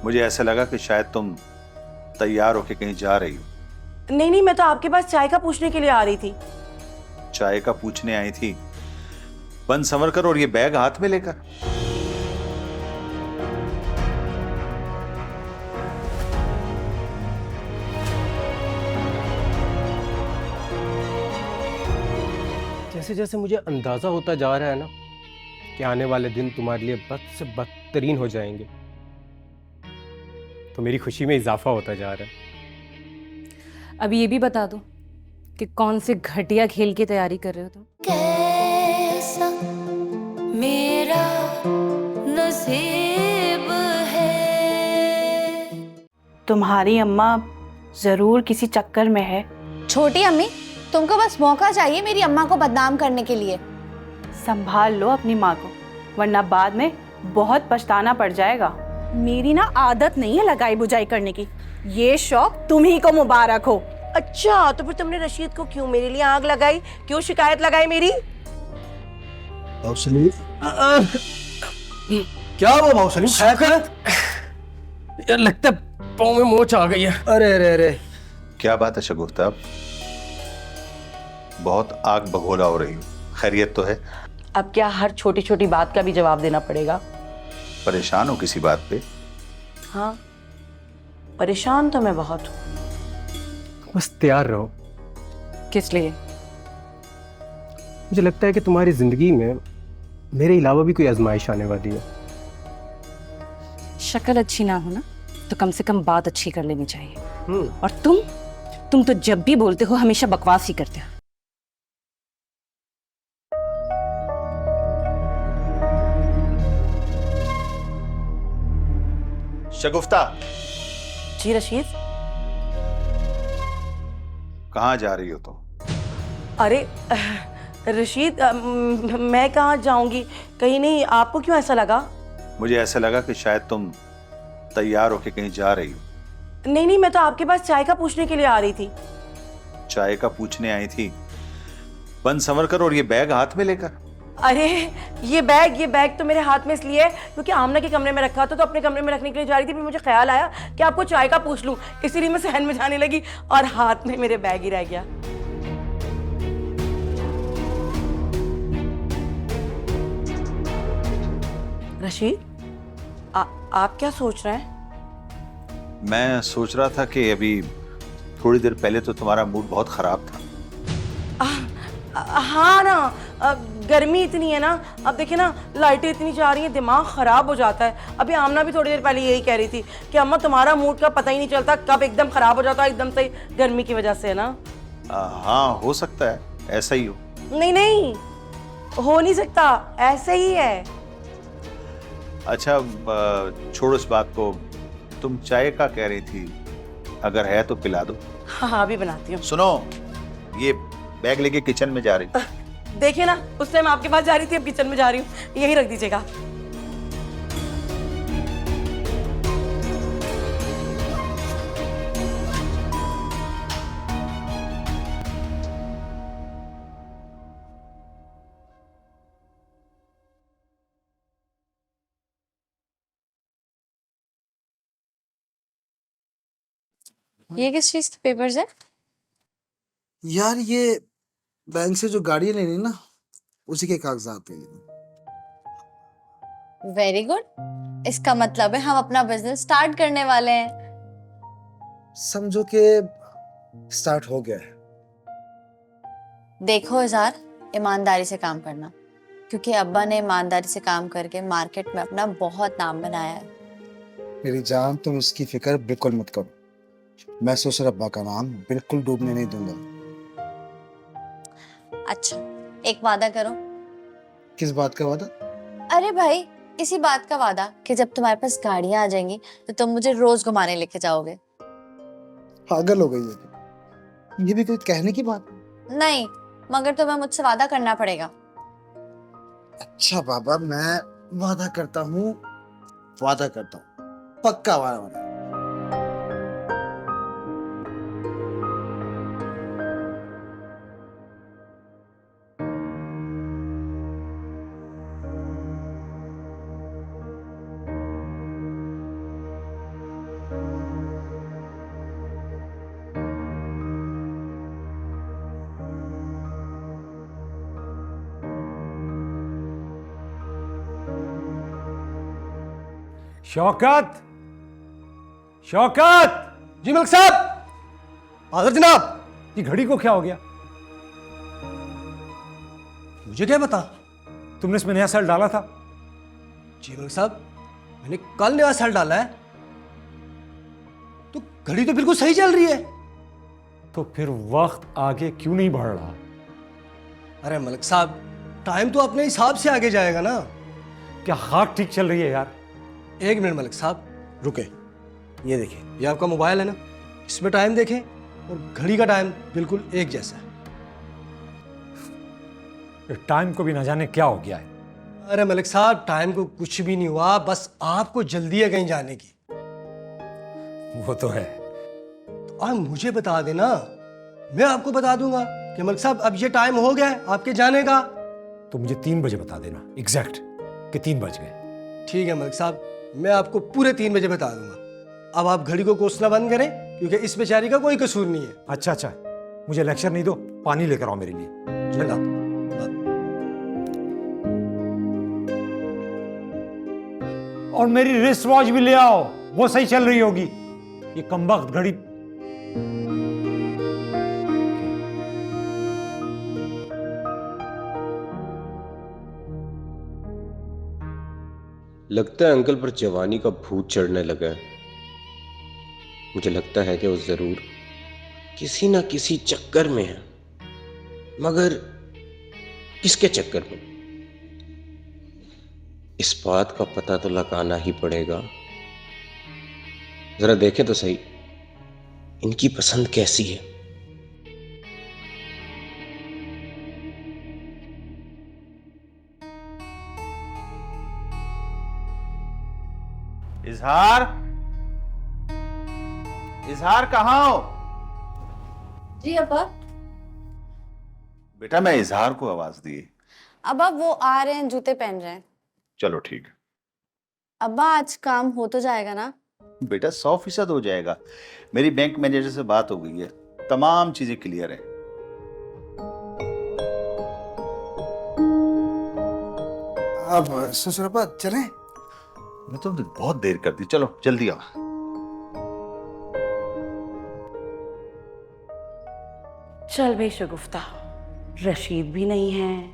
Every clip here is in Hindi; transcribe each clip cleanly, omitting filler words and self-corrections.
मुझे ऐसा लगा कि शायद तुम तैयार होके कहीं जा रही हो। नहीं नहीं, मैं तो आपके पास चाय का पूछने के लिए आ रही थी। चाय का पूछने आई थी? बन संवर कर और ये बैग हाथ में लेकर। जैसे जैसे मुझे अंदाजा होता जा रहा है ना कि आने वाले दिन तुम्हारे लिए बद से बदतरीन हो जाएंगे, तो मेरी खुशी में इजाफा होता जा रहा है। अब ये भी बता दो कि कौन से घटिया खेल की तैयारी कर रहे हो तुम? कैसा मेरा नसीब है। तुम्हारी अम्मा जरूर किसी चक्कर में है। छोटी अम्मी, तुमको बस मौका चाहिए मेरी अम्मा को बदनाम करने के लिए। संभाल लो अपनी माँ को, वरना बाद में बहुत पछताना पड़ जाएगा। मेरी ना आदत नहीं है लगाई बुझाई करने की, ये शौक तुम ही को मुबारक हो। अच्छा, तो फिर तुमने रशीद को क्यों मेरे लिए आग लगाई, क्यों शिकायत लगाई मेरी? क्या हुआ भाव यार, लगता है पाँव में मोच आ गई है। अरे अरे अरे, क्या बात है शगुफ्ता, बहुत आग बगोला हो रही हो। खैरियत तो है? अब क्या हर छोटी छोटी बात का भी जवाब देना पड़ेगा? परेशान हो किसी बात पे? हाँ, परेशान तो मैं बहुत हूँ। बस तैयार रहो। किस लिए? मुझे लगता है कि तुम्हारी जिंदगी में मेरे अलावा भी कोई आजमाइश आने वाली है। शक्ल अच्छी ना हो ना तो कम से कम बात अच्छी कर लेनी चाहिए। और तुम तो जब भी बोलते हो हमेशा बकवास ही करते हो। शगुफ्ता, जी रशीद। कहाँ जा रही हो तुम? अरे रशीद, मैं कहाँ जाऊंगी? कहीं नहीं। आपको क्यों ऐसा लगा? मुझे ऐसा लगा कि शायद तुम तैयार होके कहीं जा रही हो। नहीं नहीं, मैं तो आपके पास चाय का पूछने के लिए आ रही थी। चाय का पूछने आई थी? बन संवर कर और ये बैग हाथ में लेकर। अरे ये बैग तो मेरे हाथ में इसलिए है क्योंकि आमना के कमरे में रखा था, तो अपने कमरे में रखने के लिए जा रही थी। फिर मुझे ख्याल आया कि आपको चाय का पूछ लूं, इसीलिए मैं सहन में जाने लगी और हाथ में मेरे बैग ही रह गया। रशीद, आप क्या सोच रहे हैं? मैं सोच रहा था कि अभी थोड़ी देर पहले तो तुम्हारा मूड बहुत खराब था। हाँ ना, गर्मी इतनी है ना, अब देखिए ना लाइटें इतनी जा रही हैं, दिमाग खराब हो जाता है। अभी आमना भी थोड़ी देर पहले यही कह रही थी कि अम्मा तुम्हारा मूड का पता ही नहीं चलता कब एकदम खराब हो जाता है, एकदम से गर्मी की वजह से ना। हाँ, हो सकता है ऐसा ही हो। नहीं नहीं, हो नहीं सकता, ऐसे ही है। अच्छा, छोड़ो इस बात को। तुम चाय का कह रही थी, अगर है तो पिला दो। हाँ, अभी बनाती हूँ। सुनो, ये बैग लेके किचन में जा रही। देखिए ना, उस टाइम आपके पास जा रही थी, अब किचन में जा रही हूँ। यही रख दीजिएगा। ये किस चीज के पेपर्स है? यार ये बैंक से जो गाड़ी लेनी ना, उसी के कागजात हैं। वेरी गुड, इसका मतलब है हम अपना बिजनेस स्टार्ट करने वाले हैं। समझो कि स्टार्ट हो गया है। देखो इज़हार, ईमानदारी से काम करना, क्योंकि अब्बा ने ईमानदारी से काम करके मार्केट में अपना बहुत नाम बनाया है। मेरी जान, तुम इसकी फिक्र बिल्कुल मत करो। मैं ससुर अब्बा का नाम बिल्कुल डूबने नहीं दूंगा। अच्छा, एक वादा करो। किस बात का वादा? अरे भाई, इसी बात का वादा कि जब तुम्हारे पास गाड़ियां आ जाएंगी तो तुम मुझे रोज घुमाने लेके जाओगे। पागल हो गई है? ये भी कोई कहने की बात? नहीं, मगर तुम्हें मुझसे वादा करना पड़ेगा। अच्छा बाबा, मैं वादा करता हूँ, पक्का वादा। शौकत, शौकत। जी मलिक साहब। हाजिर जनाब। ये घड़ी को क्या हो गया? मुझे क्या पता? तुमने इसमें नया सेल डाला था? जी मलिक साहब, मैंने कल नया सेल डाला है। तो घड़ी तो बिल्कुल सही चल रही है। तो फिर वक्त आगे क्यों नहीं बढ़ रहा? अरे मलिक साहब, टाइम तो अपने हिसाब से आगे जाएगा ना। क्या खाक ठीक चल रही है यार? एक मिनट मलिक साहब, रुके। ये देखिए, ये आपका मोबाइल है ना, इसमें टाइम देखें और घड़ी का टाइम बिल्कुल एक जैसा है। टाइम को भी ना जाने क्या हो गया है। अरे मलिक साहब, टाइम को कुछ भी नहीं हुआ, बस आपको जल्दी है कहीं जाने की। वो तो है। तो आप मुझे बता देना, मैं आपको बता दूंगा कि मलिक साहब अब ये टाइम हो गया है आपके जाने का। तो मुझे 3 बजे बता देना एग्जैक्ट कि 3 बज गए। ठीक है मलिक साहब, मैं आपको पूरे 3 बजे बता दूंगा। अब आप घड़ी को कोसना बंद करें, क्योंकि इस बेचारी का कोई कसूर नहीं है। अच्छा अच्छा, मुझे लेक्चर नहीं दो, पानी लेकर आओ मेरे लिए। चला। और मेरी रिस्ट वॉच भी ले आओ, वो सही चल रही होगी। ये कमबख्त घड़ी। लगता है अंकल पर जवानी का भूत चढ़ने लगा है। मुझे लगता है कि वो जरूर किसी ना किसी चक्कर में है, मगर किसके चक्कर में? इस बात का पता तो लगाना ही पड़ेगा। जरा देखें तो सही, इनकी पसंद कैसी है। इजहार, इजहार कहाँ हो? जी अब्बा। बेटा मैं इजहार को आवाज दी। अब्बा वो आ रहे हैं, जूते पहन रहे हैं। चलो ठीक है। अब्बा आज काम हो तो जाएगा ना? बेटा 100% हो जाएगा। मेरी बैंक मैनेजर से बात हो गई है, तमाम चीजें क्लियर है। अब ससुरपा चलें? मैं तो बहुत देर कर दी, चलो जल्दी आओ। चल भाई शगुफ्ता, रशीद भी नहीं है,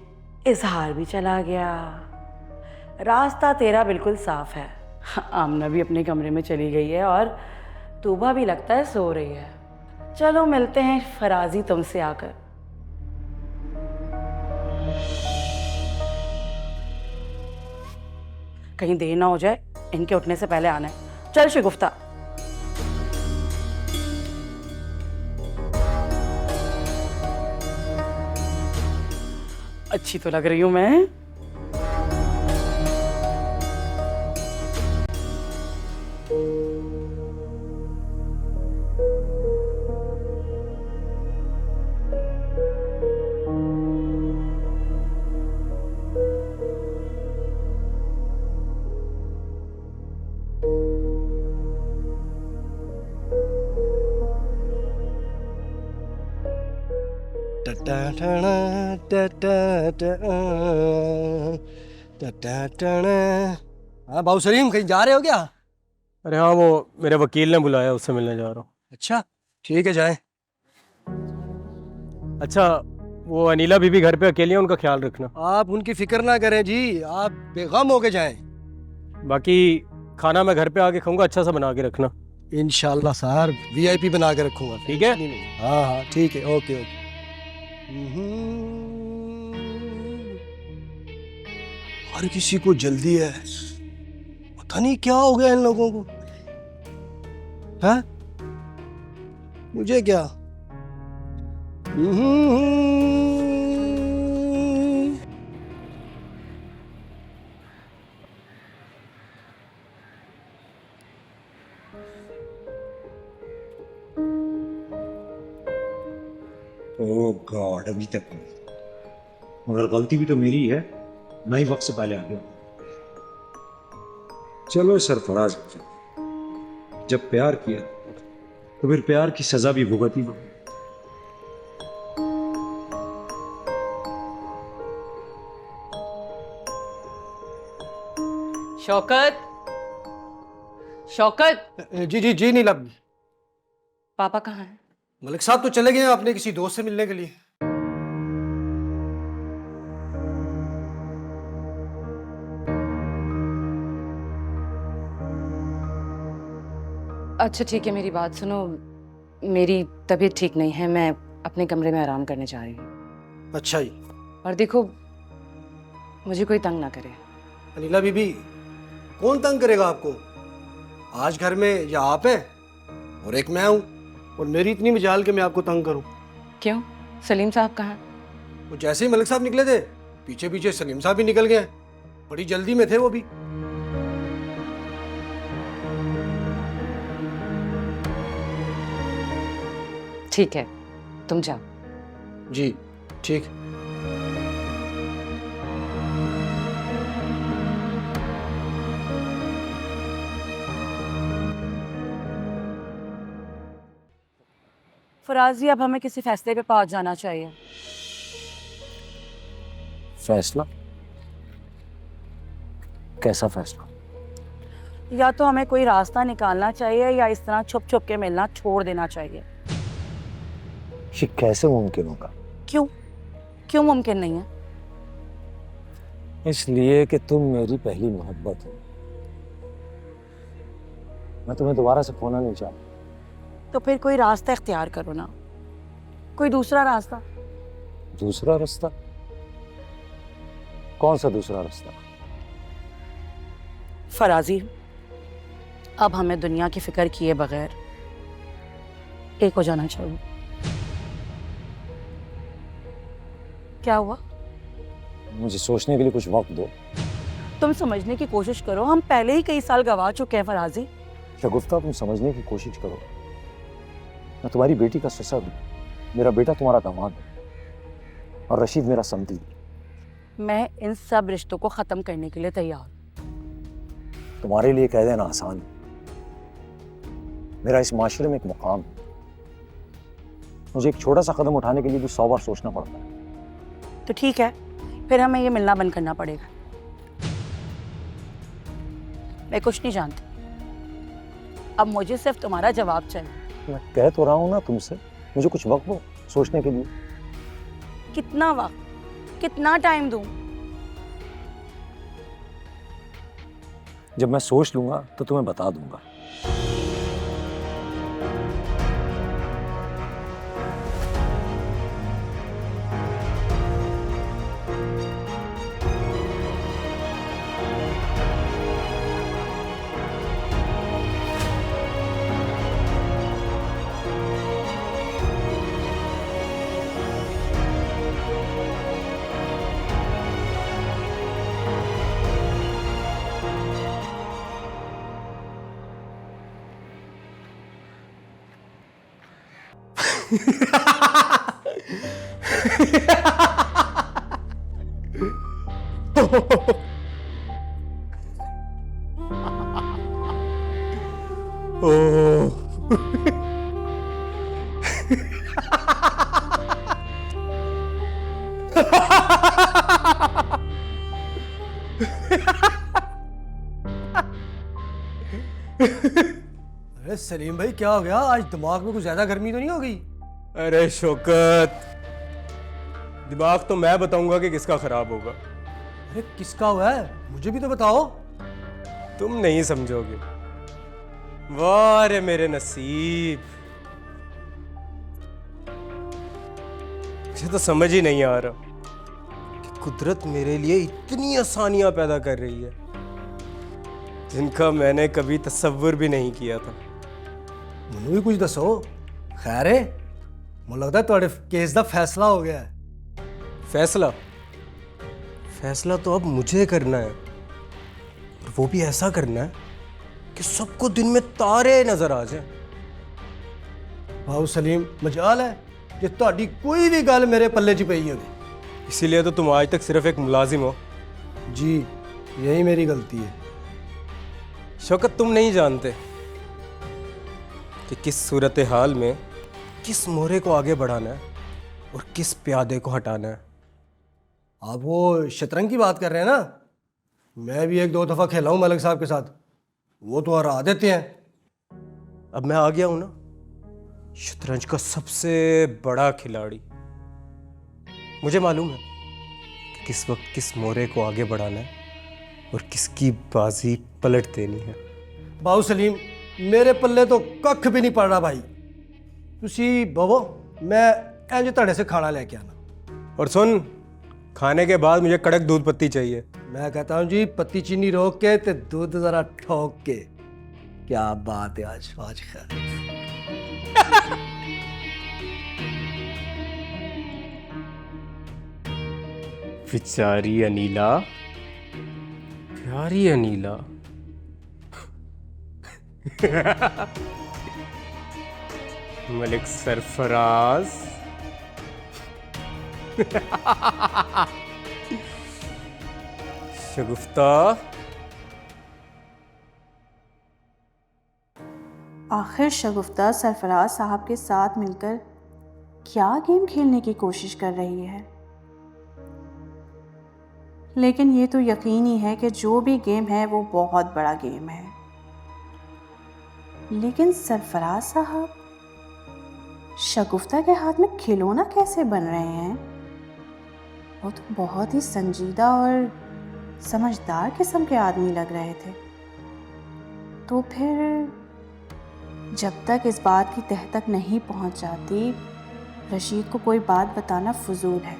इजहार भी चला गया, रास्ता तेरा बिल्कुल साफ है। आमना भी अपने कमरे में चली गई है और तूबा भी लगता है सो रही है। चलो मिलते हैं फराजी तुमसे आकर। कहीं देर ना हो जाए, इनके उठने से पहले आना है। चल शगुफ्ता। अच्छी तो लग रही हूं मैं। हाँ बाबू सलीम, कहीं जा रहे हो क्या? अरे हाँ, वो मेरे वकील ने बुलाया, उससे मिलने जा रहा हूँ। अच्छा ठीक है, जाए। अच्छा, वो अनीला बीबी घर पे अकेली है, उनका ख्याल रखना। आप उनकी फिक्र ना करें जी, आप बेगम होके जाएं। बाकी खाना मैं घर पे आके खाऊंगा, अच्छा सा बना के रखना। इंशाल्लाह सर, वीआईपी बना के रखूंगा। ठीक है? हाँ हाँ ठीक है, ओके ओके। हर किसी को जल्दी है, पता नहीं क्या हो गया इन लोगों को। हाँ मुझे क्या? ओह गॉड, अभी तक नहीं। मगर गलती भी तो मेरी है, मैं ही वक्त से पहले आ गया। चलो सरफराज, जब प्यार किया तो फिर प्यार की सजा भी भुगतनी पड़ी। शौकत, शौकत, जी जी जी नीलम। पापा कहाँ हैं? मलिक साहब तो चले गए हैं अपने किसी दोस्त से मिलने के लिए। अच्छा ठीक है, मेरी बात सुनो। मेरी तबीयत ठीक नहीं है, मैं अपने कमरे में आराम करने जा रही हूँ। अच्छा जी। और देखो, मुझे कोई तंग ना करे। अनिला बीबी, कौन तंग करेगा आपको? आज घर में या आप हैं और एक मैं हूँ, और मेरी इतनी मजाल कि मैं आपको तंग करूँ। क्यों? सलीम साहब कहाँ? वो जैसे ही मलिक साहब निकले थे, पीछे पीछे सलीम साहब भी निकल गए। बड़ी जल्दी में थे वो भी। ठीक है, तुम जाओ। जी ठीक। फराजी, अब हमें किसी फैसले पे पहुंच जाना चाहिए। फैसला? कैसा फैसला? या तो हमें कोई रास्ता निकालना चाहिए या इस तरह छुप छुप के मिलना छोड़ देना चाहिए। ये कैसे मुमकिन होगा? क्यों? क्यों मुमकिन नहीं है? इसलिए कि तुम मेरी पहली मोहब्बत हो। मैं तुम्हें दोबारा से खोना नहीं चाहता। तो फिर कोई रास्ता इख्तियार करो ना, कोई दूसरा रास्ता। दूसरा रास्ता? कौन सा दूसरा रास्ता? फराजी, अब हमें दुनिया की फिक्र किए बगैर एक हो जाना चाहिए। क्या हुआ? मुझे सोचने के लिए कुछ वक्त दो। तुम समझने की कोशिश करो, हम पहले ही कई साल गवा चुके हैं फराजी। शगुफ्ता, तुम समझने की कोशिश करो। मैं तुम्हारी बेटी का ससुर हूँ, मेरा बेटा तुम्हारा दामाद है, और रशीद मेरा समधी। मैं इन सब रिश्तों को खत्म करने के लिए तैयार हूँ। तुम्हारे लिए कह देना आसान है। मेरा इस माशरे में एक मुकाम है। मुझे एक छोटा सा कदम उठाने के लिए भी 100 बार सोचना पड़ता है। तो ठीक है, फिर हमें ये मिलना बंद करना पड़ेगा। मैं कुछ नहीं जानती, अब मुझे सिर्फ तुम्हारा जवाब चाहिए। मैं कह तो रहा हूँ ना तुमसे, मुझे कुछ वक्त दो सोचने के लिए। कितना वक्त, कितना टाइम दूं? जब मैं सोच लूंगा तो तुम्हें बता दूंगा। अरे सलीम भाई, क्या हो गया? आज दिमाग में कुछ ज्यादा गर्मी तो नहीं हो गई? अरे शौकत, दिमाग तो मैं बताऊंगा कि किसका खराब होगा। अरे किसका हुआ है, मुझे भी तो बताओ। तुम नहीं समझोगे। वाह रे मेरे नसीब, मुझे तो समझ ही नहीं आ रहा कि कुदरत मेरे लिए इतनी आसानियां पैदा कर रही है जिनका मैंने कभी तसव्वुर भी नहीं किया था। मैनू भी कुछ दसो। खैर है, मुझे लगता है तुम्हारे केस का फैसला हो गया है। फैसला? फैसला तो अब मुझे करना है, और वो भी ऐसा करना है कि सबको दिन में तारे नजर आ जाए। भाऊ सलीम, मजाल है कि ਤੁਹਾਡੀ कोई भी गल मेरे पल्ले च पई होगी। इसीलिए तो तुम आज तक सिर्फ एक मुलाजिम हो। जी, यही मेरी गलती है। शौकत, तुम नहीं जानते कि किस सूरत हाल में किस मोरे को आगे बढ़ाना है और किस प्यादे को हटाना है। आप वो शतरंज की बात कर रहे हैं ना? मैं भी 1-2 दफ़ा खेला हूँ मलिक साहब के साथ। वो तो हरा देते हैं। अब मैं आ गया हूं ना शतरंज का सबसे बड़ा खिलाड़ी। मुझे मालूम है कि किस वक्त किस मोरे को आगे बढ़ाना है और किसकी बाजी पलट देनी है। बाबू सलीम, मेरे पल्ले तो कख भी नहीं पड़ रहा भाई। तुसी बवो, मैं इंज तड़े से खाना लेके आना। और सुन, खाने के बाद मुझे कड़क दूध पत्ती चाहिए। मैं कहता हूँ जी, पत्ती चीनी रोक के ते दूध जरा ठोक के। क्या बात है आज आज खैर। बेचारी अनीला, प्यारी अनीला। मलिक सरफराज। शगुफ्ता। आखिर शगुफ्ता सरफराज साहब के साथ मिलकर क्या गेम खेलने की कोशिश कर रही है। लेकिन ये तो यकीनी है कि जो भी गेम है वो बहुत बड़ा गेम है। लेकिन सरफराज साहब शगुफ्ता के हाथ में खिलौना कैसे बन रहे हैं? वो तो बहुत ही संजीदा और समझदार किस्म के आदमी लग रहे थे। तो फिर जब तक इस बात की तह तक नहीं पहुंच जाती, रशीद को कोई बात बताना फजूल है,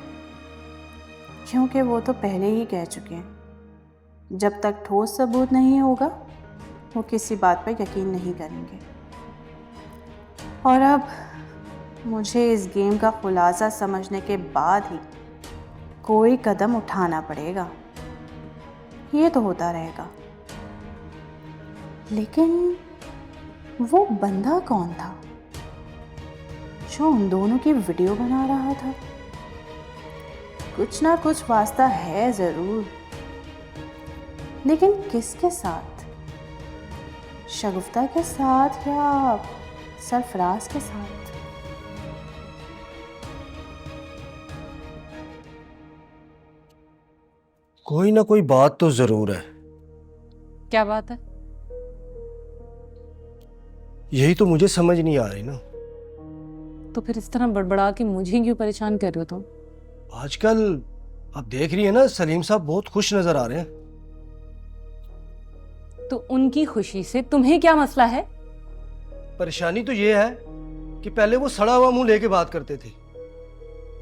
क्योंकि वो तो पहले ही कह चुके हैं जब तक ठोस सबूत नहीं होगा वो किसी बात पर यकीन नहीं करेंगे। और अब मुझे इस गेम का खुलासा समझने के बाद ही कोई कदम उठाना पड़ेगा। ये तो होता रहेगा, लेकिन वो बंदा कौन था जो उन दोनों की वीडियो बना रहा था? कुछ ना कुछ वास्ता है जरूर, लेकिन किसके साथ? शगुफ्ता के साथ या सरफराज के साथ? कोई ना कोई बात तो जरूर है। क्या बात है? यही तो मुझे समझ नहीं आ रही ना। तो फिर इस तरह बड़बड़ा के मुझे क्यों परेशान कर रहे हो तुम? आजकल आप देख रही है ना, सलीम साहब बहुत खुश नजर आ रहे हैं। तो उनकी खुशी से तुम्हें क्या मसला है? परेशानी तो ये है कि पहले वो सड़ा हुआ मुंह लेके बात करते थे,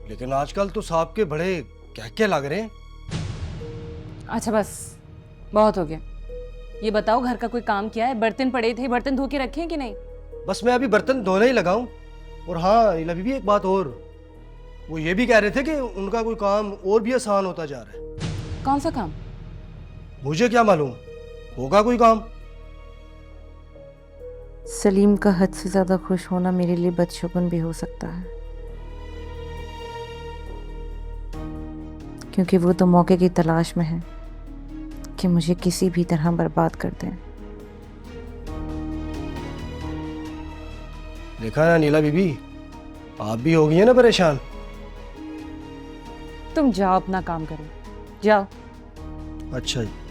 लेकिन आजकल तो साहब के बड़े कहके लग रहे हैं। अच्छा बस, बहुत हो गया। ये बताओ, घर का कोई काम किया है? बर्तन पड़े थे, बर्तन धो के रखे हैं कि नहीं? बस मैं अभी बर्तन धोने ही लगाऊं। और हाँ, अभी भी एक बात और, वो ये भी कह रहे थे कि उनका कोई काम और भी आसान होता जा रहा है। कौन सा काम? मुझे क्या मालूम, होगा कोई काम। सलीम का हद से ज्यादा खुश होना मेरे लिए बदशगुन भी हो सकता है, क्योंकि वो तो मौके की तलाश में है कि मुझे किसी भी तरह बर्बाद कर दें। देखा ना नीला बीबी, आप भी हो गई है ना परेशान। तुम जाओ, अपना काम करो, जाओ। अच्छा जी।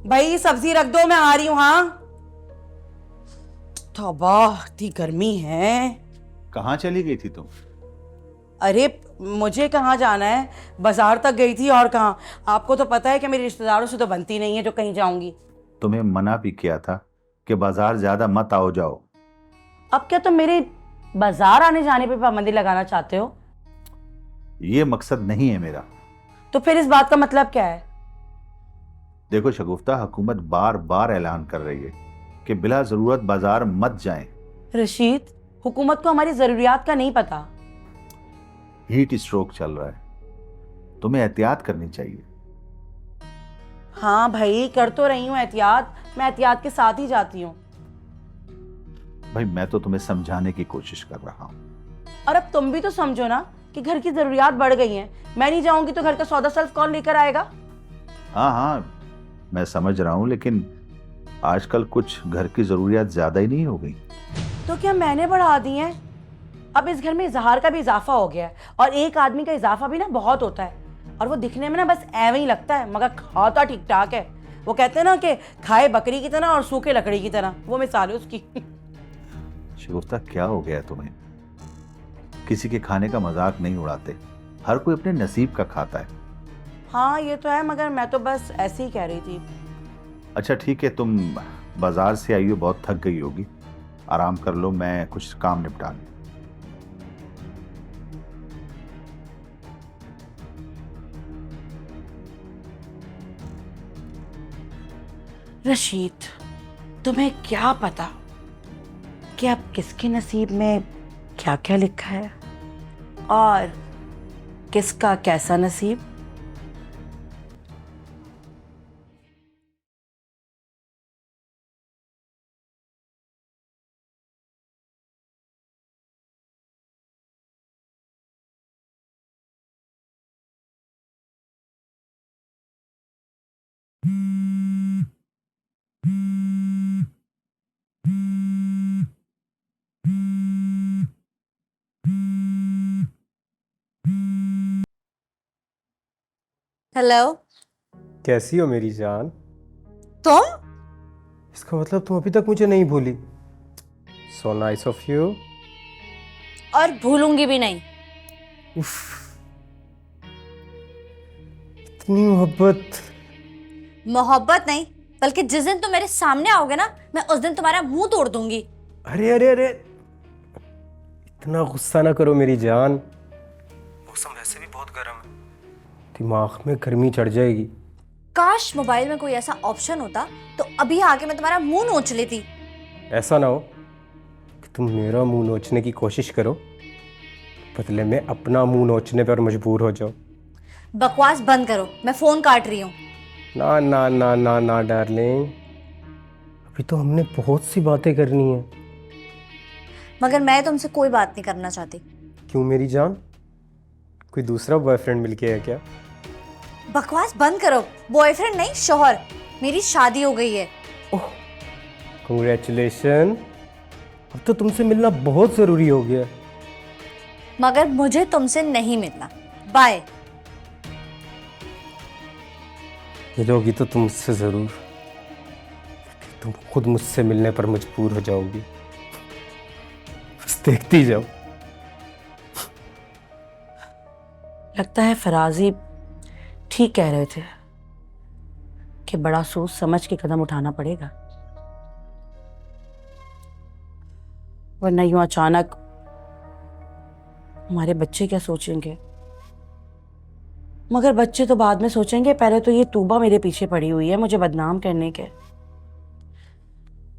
भाई सब्जी रख दो, मैं आ रही हूँ। हाँ, तौबा, इतनी गर्मी है। कहाँ चली गई थी तुम? अरे मुझे कहाँ जाना है, बाजार तक गई थी। और कहाँ, आपको तो पता है कि मेरे रिश्तेदारों से तो बनती नहीं है जो कहीं जाऊंगी। तुम्हें मना भी किया था कि बाजार ज्यादा मत आओ जाओ। अब क्या तुम मेरे बाजार आने जाने पे पाबंदी लगाना चाहते हो? ये मकसद नहीं है मेरा। तो फिर इस बात का मतलब क्या है? देखो शगुफ्ता, हुकूमत बार बार ऐलान कर रही है कि बिला जरूरत बाजार मत जाएं। रशीद, हुकूमत को हमारी जरूरियात का नहीं पता। हीट स्ट्रोक चल रहा है, तुम्हें एहतियात करनी चाहिए। हाँ भाई, कर तो रही हूँ एहतियात, मैं एहतियात के साथ ही जाती हूँ। भाई मैं तो तुम्हें समझाने की कोशिश कर रहा हूँ। और अब तुम भी तो समझो ना कि घर की जरूरियात बढ़ गई हैं। मैं नहीं जाऊंगी तो घर का सौदा सल्फ कौन लेकर आएगा? हाँ हाँ मैं समझ रहा हूँ, लेकिन आजकल कुछ घर की जरूरियात ज्यादा ही नहीं हो गई। तो क्या मैंने बढ़ा दी हैं? अब इस घर में इजहार का भी इजाफा हो गया है, और एक आदमी का इजाफा भी ना बहुत होता है, और वो दिखने में ना बस एवं ही लगता है, मगर खाता ठीक ठाक है। वो कहते हैं ना कि खाए बकरी की तरह और सूखे लकड़ी की तरह, वो मिसाल है उसकी। शगुफ्ता क्या हो गया तुम्हें? किसी के खाने का मजाक नहीं उड़ाते, हर कोई अपने नसीब का खाता है। हाँ ये तो है, मगर मैं तो बस ऐसे ही कह रही थी। अच्छा ठीक है, तुम बाजार से आई हो, बहुत थक गई होगी, आराम कर लो, मैं कुछ काम निपटा लूं। रशीद, तुम्हें क्या पता कि अब किसके नसीब में क्या क्या लिखा है और किसका कैसा नसीब। हेलो। कैसी हो मेरी जान? तुम? इसका मतलब तुम अभी तक मुझे नहीं भूली। So nice of you. और भूलूंगी भी नहीं। उफ, इतनी मोहब्बत। मोहब्बत नहीं, बल्कि जिस दिन तुम मेरे सामने आओगे ना, मैं उस दिन तुम्हारा मुंह तोड़ दूंगी। अरे अरे अरे, इतना गुस्सा ना करो मेरी जान, मौसम वैसे भी बहुत गर्म है, दिमाग में गर्मी चढ़ जाएगी। काश मोबाइल में कोई ऐसा ऑप्शन होता तो अभी आके मैं तुम्हारा मुंह नोच लेती। ऐसा ना हो कि तुम मेरा मुंह नोचने की कोशिश करो, बदले में अपना मुंह नोचने पर मजबूर हो जाओ। बकवास बंद करो, मैं फोन काट रही हूँ। ना ना ना ना ना डार्लिंग, अभी तो हमने बहुत सी बातें करनी है। मगर मैं तुमसे कोई बात नहीं करना चाहती। क्यों मेरी जान, कोई दूसरा बॉयफ्रेंड मिल के है क्या? बकवास बंद करो। बॉयफ्रेंड नहीं, शौहर। मेरी शादी हो गई है। ओह, कांग्रेचुलेशन। अब तो तुमसे मिलना बहुत जरूरी हो गया। मगर मुझे तुमसे नहीं मिलना। बाय। मिलोगी तो तुमसे जरूर, तुम खुद मुझसे मिलने पर मजबूर हो जाओगी। बस देखती जाओ। लगता है फराजी ठीक कह रहे थे कि बड़ा सोच समझ के कदम उठाना पड़ेगा, वरना यूं अचानक हमारे बच्चे क्या सोचेंगे। मगर बच्चे तो बाद में सोचेंगे, पहले तो ये तूबा मेरे पीछे पड़ी हुई है मुझे बदनाम करने के।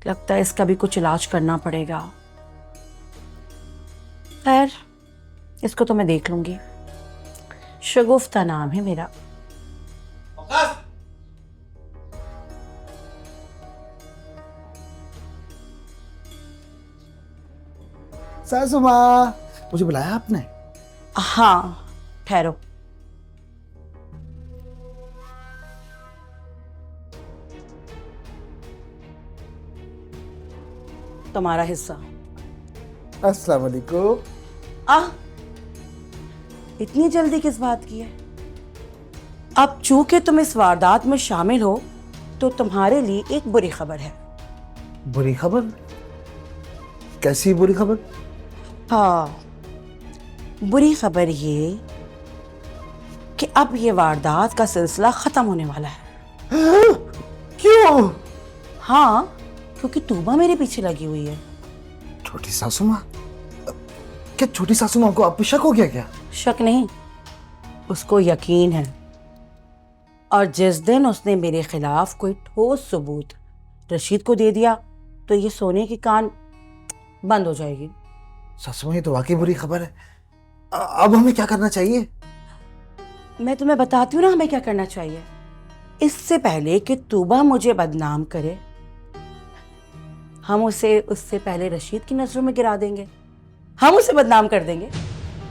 लगता है इसका भी कुछ इलाज करना पड़ेगा। खैर, इसको तो मैं देख लूंगी। शगुफ्ता नाम है मेरा। सासू माँ, मुझे बुलाया आपने? हाँ, ठहरो। तुम्हारा हिस्सा। अस्सलाम वालेकुम। इतनी जल्दी किस बात की है? अब चूंकि तुम इस वारदात में शामिल हो तो तुम्हारे लिए एक बुरी खबर है। बुरी खबर? कैसी बुरी खबर? हाँ, बुरी खबर ये कि अब ये वारदात का सिलसिला खत्म होने वाला है। क्यों? हाँ, क्योंकि तूबा मेरे पीछे लगी हुई है। छोटी सासू माँ? क्या छोटी सासू माँ को अब शक हो गया क्या? शक नहीं, उसको यकीन है। और जिस दिन उसने मेरे खिलाफ कोई ठोस सबूत रशीद को दे दिया तो ये सोने की कान बंद हो जाएगी। सासू माँ, ये तो वाकई बुरी खबर है। अब हमें क्या करना चाहिए? मैं तुम्हें बताती हूँ ना हमें क्या करना चाहिए। इससे पहले कि तूबा मुझे बदनाम करे, हम उसे उससे पहले रशीद की नजरों में गिरा देंगे, हम उसे बदनाम कर देंगे।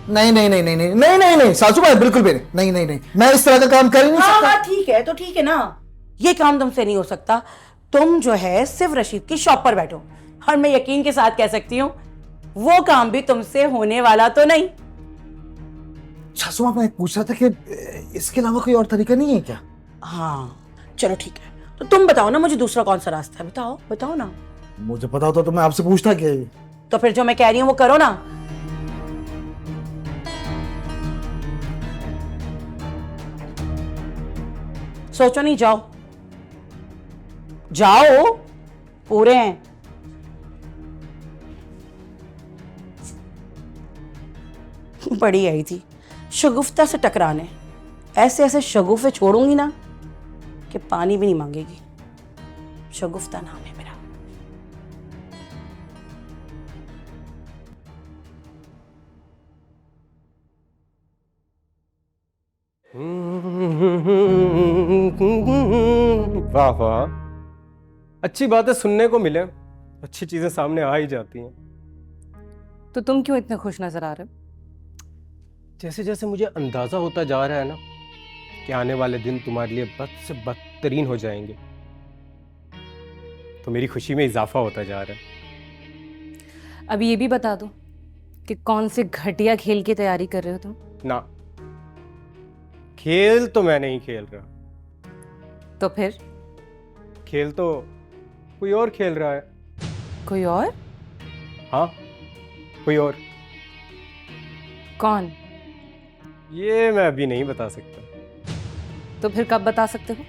नहीं नहीं नहीं नहीं नहीं नहीं नहीं नहीं सासू माँ बिल्कुल भी नहीं नहीं नहीं मैं इस तरह का काम कर ही नहीं सकता। हाँ ठीक है, तो ठीक है ना, ये काम तुमसे नहीं हो सकता। तुम जो है सिर्फ रशीद की शॉप पर बैठो, और मैं यकीन के साथ कह सकती हूँ वो काम भी तुमसे होने वाला तो नहीं। सासू माँ मैं पूछ रहा था कि इसके अलावा कोई और तरीका नहीं है क्या? हाँ चलो ठीक है, तो तुम बताओ ना मुझे दूसरा कौन सा रास्ता है, बताओ बताओ ना। मुझे पता होता तो मैं आपसे पूछता क्या? तो फिर जो मैं कह रही हूँ वो करो ना। सोचो नहीं, जाओ जाओ, पूरे हैं। बड़ी आई थी शगुफ्ता से टकराने, ऐसे ऐसे शगुफे छोड़ूंगी ना कि पानी भी नहीं मांगेगी। शगुफ्ता नाम है मेरा। वाह वाह, अच्छी बातें सुनने को मिले, अच्छी चीजें सामने आ ही जाती हैं। तो तुम क्यों इतने खुश नजर आ रहे हो? जैसे जैसे मुझे अंदाजा होता जा रहा है ना कि आने वाले दिन तुम्हारे लिए बद से बदतरीन हो जाएंगे, तो मेरी खुशी में इजाफा होता जा रहा है। अभी ये भी बता दो कि कौन से घटिया खेल की तैयारी कर रहे हो तुम? ना, खेल तो मैं नहीं खेल रहा। तो फिर? खेल तो कोई और खेल रहा है। कोई और? हाँ, कोई और। कौन? ये मैं अभी नहीं बता सकता। तो फिर कब बता सकते हो?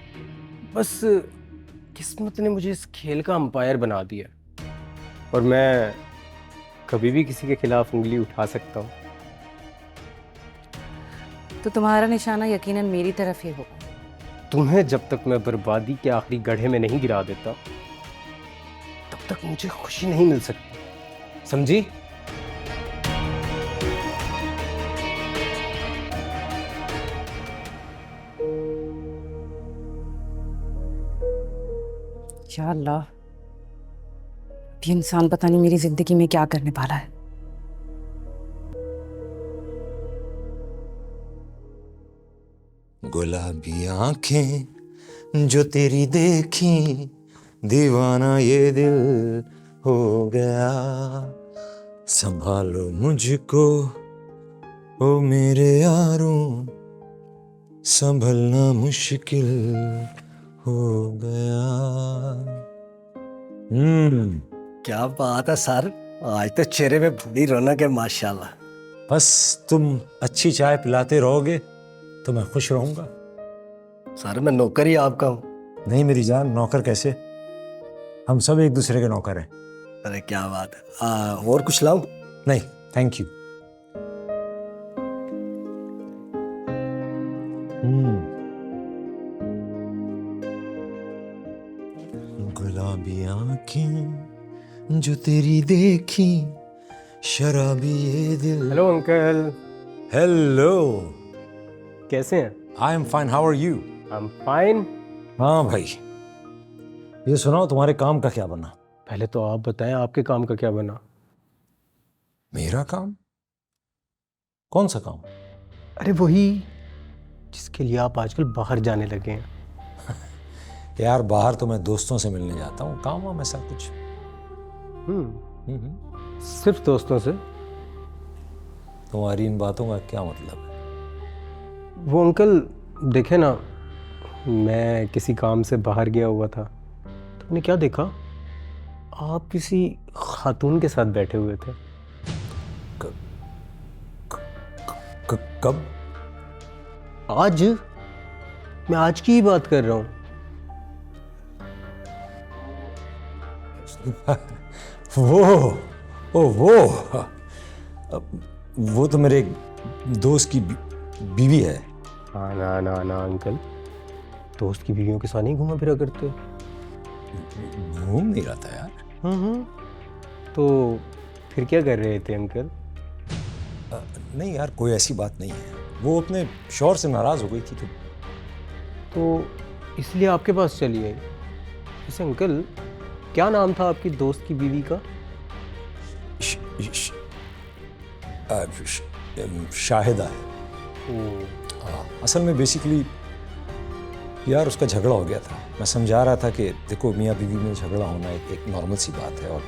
बस किस्मत ने मुझे इस खेल का अंपायर बना दिया, और मैं कभी भी किसी के खिलाफ उंगली उठा सकता हूँ। तो तुम्हारा निशाना यकीनन मेरी तरफ ही होगा। तुम्हें जब तक मैं बर्बादी के आखिरी गड्ढे में नहीं गिरा देता, तब तक मुझे खुशी नहीं मिल सकती, समझी? या अल्लाह, ये इंसान पता नहीं मेरी जिंदगी में क्या करने वाला है। गुलाबी आंखें जो तेरी देखी, दीवाना ये दिल हो गया। संभालो मुझको ओ मेरे यारों, संभलना मुश्किल हो गया। क्या बात है सर, आज तो चेहरे में बड़ी रौनक है माशाल्लाह। बस तुम अच्छी चाय पिलाते रहोगे तो मैं खुश रहूंगा। सर मैं नौकर ही आपका हूँ। नहीं मेरी जान, नौकर कैसे, हम सब एक दूसरे के नौकर हैं। अरे क्या बात है। और कुछ लाऊं? नहीं थैंक यू। गुलाबी आंखें जो तेरी देखी, शराबी ये दिल। Hello uncle. हेलो, कैसे हैं? I am fine, how are you? I am fine. हाँ भाई, ये सुनाओ तुम्हारे काम का क्या बना? पहले तो आप बताएं, आपके काम का क्या बना? मेरा काम? कौन सा काम? अरे वही जिसके लिए आप आजकल बाहर जाने लगे हैं। यार बाहर तो मैं दोस्तों से मिलने जाता हूँ, काम वाम ऐसा कुछ। सिर्फ दोस्तों से? तुम्हारी इन बातों का क्या मतलब है? वो अंकल देखे ना, मैं किसी काम से बाहर गया हुआ था, तो मैंने क्या देखा, आप किसी खातून के साथ बैठे हुए थे। कब? आज, मैं आज की ही बात कर रहा हूँ। वो तो मेरे दोस्त की बीवी है। हाँ ना ना ना अंकल, दोस्त की बीवियों के साथ नहीं घूमा फिरा करते। घूम नहीं रहा था यार। तो फिर क्या कर रहे थे अंकल? नहीं यार, कोई ऐसी बात नहीं है, वो अपने शौहर से नाराज हो गई थी तो इसलिए आपके पास चली आई। वैसे अंकल, क्या नाम था आपकी दोस्त की बीवी का? शाहिदा है। असल में बेसिकली यार उसका झगड़ा हो गया था। मैं समझा रहा था कि देखो मियाँ बीवी में झगड़ा होना एक नॉर्मल सी बात है, और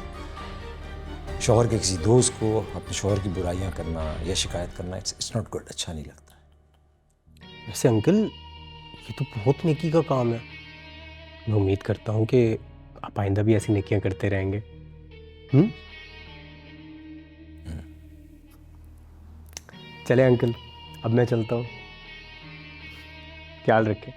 शौहर के किसी दोस्त को अपने शौहर की बुराइयां करना या शिकायत करना इट्स नॉट गुड, अच्छा नहीं लगता। वैसे अंकल ये तो बहुत नेकी का काम है। मैं उम्मीद करता हूँ कि आप आइंदा भी ऐसी नेकियां करते रहेंगे। चले अंकल, अब मैं चलता हूँ, ख्याल रखें।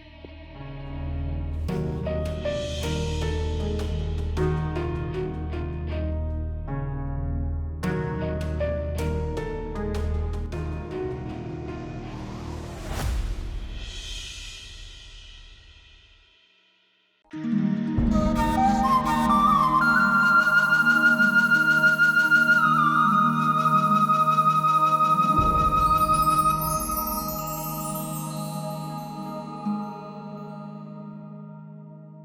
Thank you.